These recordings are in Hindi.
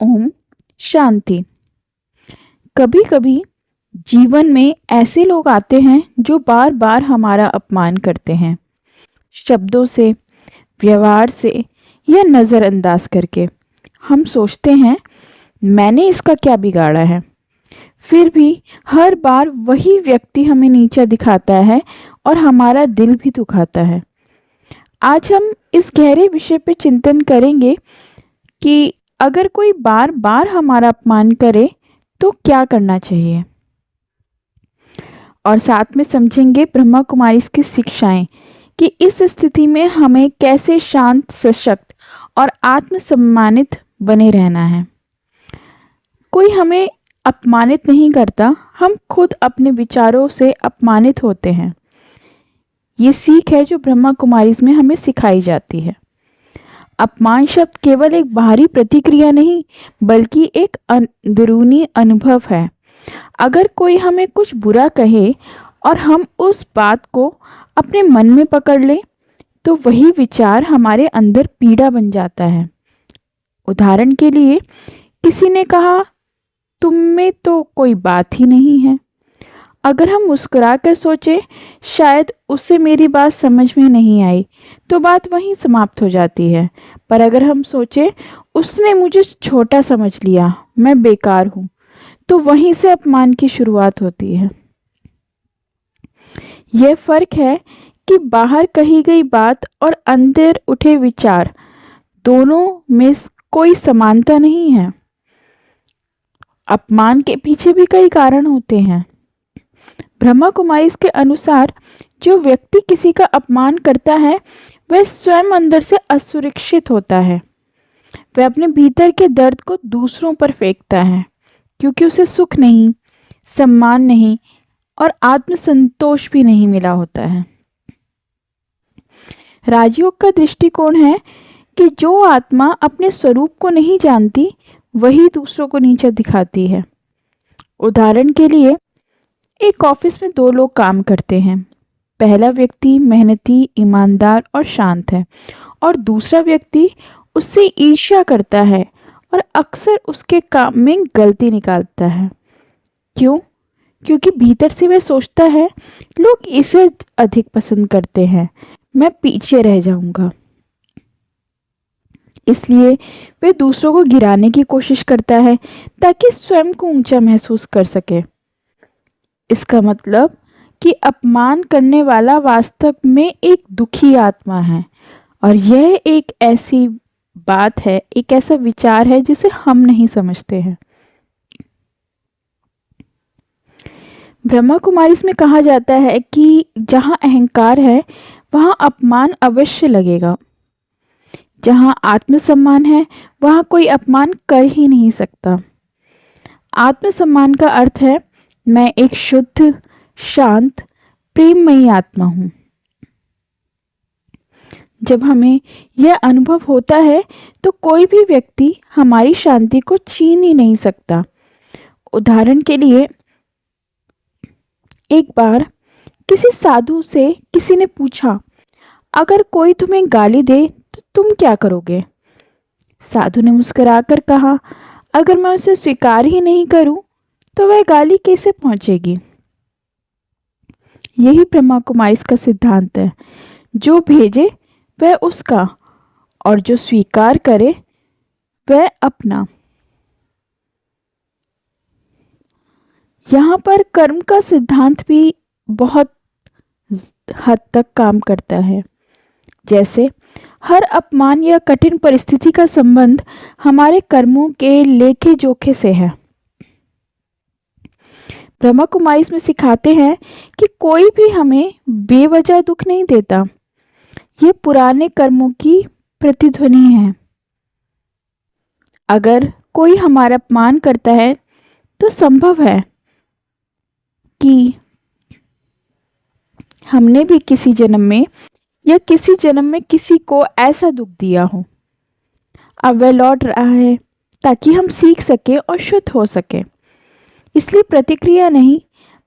ओम शांति। कभी कभी जीवन में ऐसे लोग आते हैं जो बार बार हमारा अपमान करते हैं, शब्दों से, व्यवहार से या नज़रअंदाज करके। हम सोचते हैं मैंने इसका क्या बिगाड़ा है। फिर भी हर बार वही व्यक्ति हमें नीचा दिखाता है और हमारा दिल भी दुखाता है। आज हम इस गहरे विषय पर चिंतन करेंगे कि अगर कोई बार बार हमारा अपमान करे तो क्या करना चाहिए, और साथ में समझेंगे ब्रह्मा कुमारी की शिक्षाएं कि इस स्थिति में हमें कैसे शांत, सशक्त और आत्मसम्मानित बने रहना है। कोई हमें अपमानित नहीं करता, हम खुद अपने विचारों से अपमानित होते हैं। ये सीख है जो ब्रह्मा कुमारी में हमें सिखाई जाती है। अपमान शब्द केवल एक बाहरी प्रतिक्रिया नहीं, बल्कि एक अंदरूनी अनुभव है। अगर कोई हमें कुछ बुरा कहे और हम उस बात को अपने मन में पकड़ लें, तो वही विचार हमारे अंदर पीड़ा बन जाता है। उदाहरण के लिए, किसी ने कहा तुम में तो कोई बात ही नहीं है। अगर हम मुस्कुराकर सोचें शायद उसे मेरी बात समझ में नहीं आई, तो बात वहीं समाप्त हो जाती है। पर अगर हम सोचें उसने मुझे छोटा समझ लिया, मैं बेकार हूँ, तो वहीं से अपमान की शुरुआत होती है। यह फर्क है कि बाहर कही गई बात और अंदर उठे विचार, दोनों में कोई समानता नहीं है। अपमान के पीछे भी कई कारण होते हैं। ब्रह्मा कुमारी के अनुसार जो व्यक्ति किसी का अपमान करता है वह स्वयं अंदर से असुरक्षित होता है। वह अपने भीतर के दर्द को दूसरों पर फेंकता है, क्योंकि उसे सुख नहीं, सम्मान नहीं और आत्मसंतोष भी नहीं मिला होता है। राजयोग का दृष्टिकोण है कि जो आत्मा अपने स्वरूप को नहीं जानती वही दूसरों को नीचा दिखाती है। उदाहरण के लिए, एक ऑफिस में दो लोग काम करते हैं। पहला व्यक्ति मेहनती, ईमानदार और शांत है, और दूसरा व्यक्ति उससे ईर्ष्या करता है और अक्सर उसके काम में गलती निकालता है। क्यों? क्योंकि भीतर से वह सोचता है लोग इसे अधिक पसंद करते हैं, मैं पीछे रह जाऊंगा। इसलिए वह दूसरों को गिराने की कोशिश करता है ताकि स्वयं को ऊंचा महसूस कर सके। इसका मतलब कि अपमान करने वाला वास्तव में एक दुखी आत्मा है, और यह एक ऐसी बात है, एक ऐसा विचार है जिसे हम नहीं समझते हैं। ब्रह्मा कुमारी में कहा जाता है कि जहाँ अहंकार है वहाँ अपमान अवश्य लगेगा। जहाँ आत्मसम्मान है वहाँ कोई अपमान कर ही नहीं सकता। आत्मसम्मान का अर्थ है मैं एक शुद्ध, शांत, प्रेममयी आत्मा हूँ। जब हमें यह अनुभव होता है तो कोई भी व्यक्ति हमारी शांति को छीन ही नहीं सकता। उदाहरण के लिए, एक बार किसी साधु से किसी ने पूछा, अगर कोई तुम्हें गाली दे तो तुम क्या करोगे? साधु ने मुस्कुराकर कहा, अगर मैं उसे स्वीकार ही नहीं करूं तो वह गाली कैसे पहुंचेगी? यही ब्रह्मा कुमारी का सिद्धांत है। जो भेजे वह उसका, और जो स्वीकार करे वह अपना। यहाँ पर कर्म का सिद्धांत भी बहुत हद तक काम करता है। जैसे हर अपमान या कठिन परिस्थिति का संबंध हमारे कर्मों के लेखे जोखे से है। ब्रह्मा कुमारी इसमें सिखाते हैं कि कोई भी हमें बेवजह दुख नहीं देता। ये पुराने कर्मों की प्रतिध्वनि है। अगर कोई हमारा अपमान करता है तो संभव है कि हमने भी किसी जन्म में या किसी जन्म में किसी को ऐसा दुख दिया हो। अब वह लौट रहा है ताकि हम सीख सके और शुद्ध हो सके। इसलिए प्रतिक्रिया नहीं,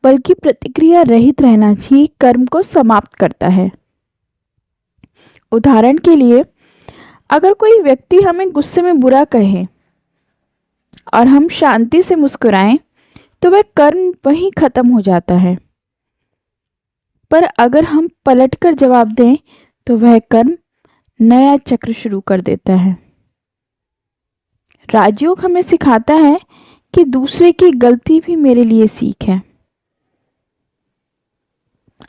बल्कि प्रतिक्रिया रहित रहना ही कर्म को समाप्त करता है। उदाहरण के लिए, अगर कोई व्यक्ति हमें गुस्से में बुरा कहे और हम शांति से मुस्कुराएं तो वह कर्म वहीं खत्म हो जाता है। पर अगर हम पलटकर जवाब दें तो वह कर्म नया चक्र शुरू कर देता है। राजयोग हमें सिखाता है कि दूसरे की गलती भी मेरे लिए सीख है।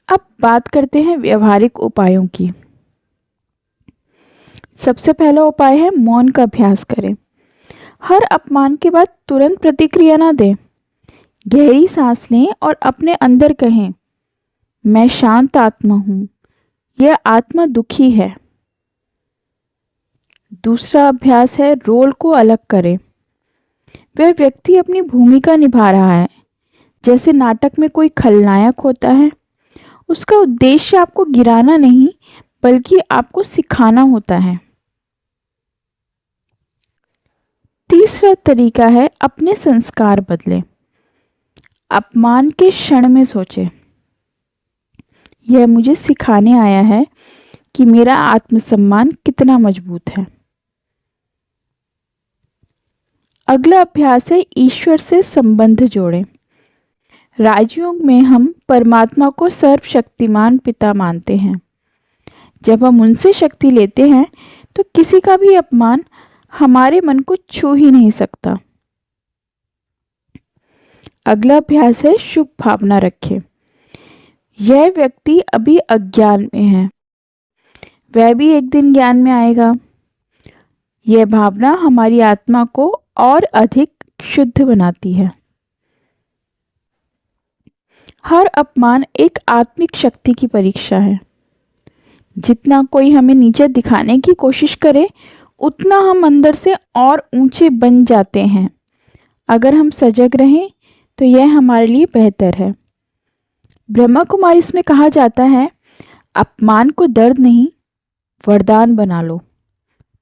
अब बात करते हैं व्यवहारिक उपायों की। सबसे पहला उपाय है मौन का अभ्यास करें। हर अपमान के बाद तुरंत प्रतिक्रिया ना दें। गहरी सांस लें और अपने अंदर कहें, मैं शांत आत्मा हूं, यह आत्मा दुखी है। दूसरा अभ्यास है रोल को अलग करें। वह व्यक्ति अपनी भूमिका निभा रहा है, जैसे नाटक में कोई खलनायक होता है। उसका उद्देश्य आपको गिराना नहीं, बल्कि आपको सिखाना होता है। तीसरा तरीका है अपने संस्कार बदलें। अपमान के क्षण में सोचें, यह मुझे सिखाने आया है कि मेरा आत्मसम्मान कितना मजबूत है। अगला अभ्यास है ईश्वर से संबंध जोड़ें। राजयोग में हम परमात्मा को सर्वशक्तिमान पिता मानते हैं। जब हम उनसे शक्ति लेते हैं तो किसी का भी अपमान हमारे मन को छू ही नहीं सकता। अगला अभ्यास है शुभ भावना रखें। यह व्यक्ति अभी अज्ञान में है, वह भी एक दिन ज्ञान में आएगा। यह भावना हमारी आत्मा को और अधिक शुद्ध बनाती है। हर अपमान एक आत्मिक शक्ति की परीक्षा है। जितना कोई हमें नीचे दिखाने की कोशिश करे, उतना हम अंदर से और ऊंचे बन जाते हैं। अगर हम सजग रहें तो यह हमारे लिए बेहतर है। ब्रह्मा कुमारी इसमें कहा जाता है, अपमान को दर्द नहीं वरदान बना लो,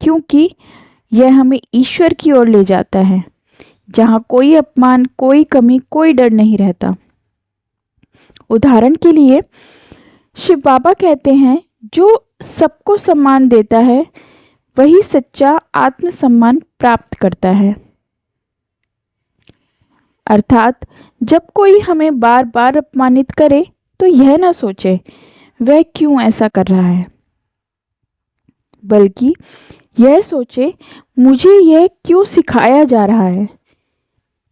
क्योंकि यह हमें ईश्वर की ओर ले जाता है, जहाँ कोई अपमान, कोई कमी, कोई डर नहीं रहता। उदाहरण के लिए शिव बाबा कहते हैं, जो सबको सम्मान देता है वही सच्चा आत्मसम्मान प्राप्त करता है। अर्थात जब कोई हमें बार बार अपमानित करे तो यह ना सोचे वह क्यों ऐसा कर रहा है, बल्कि यह सोचे मुझे यह क्यों सिखाया जा रहा है।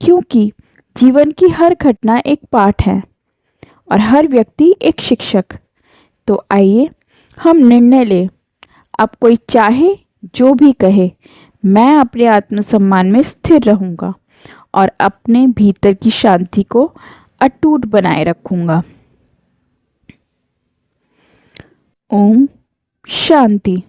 क्योंकि जीवन की हर घटना एक पाठ है और हर व्यक्ति एक शिक्षक। तो आइए हम निर्णय लें, अब कोई चाहे जो भी कहे, मैं अपने आत्मसम्मान में स्थिर रहूंगा और अपने भीतर की शांति को अटूट बनाए रखूंगा। ओम शांति।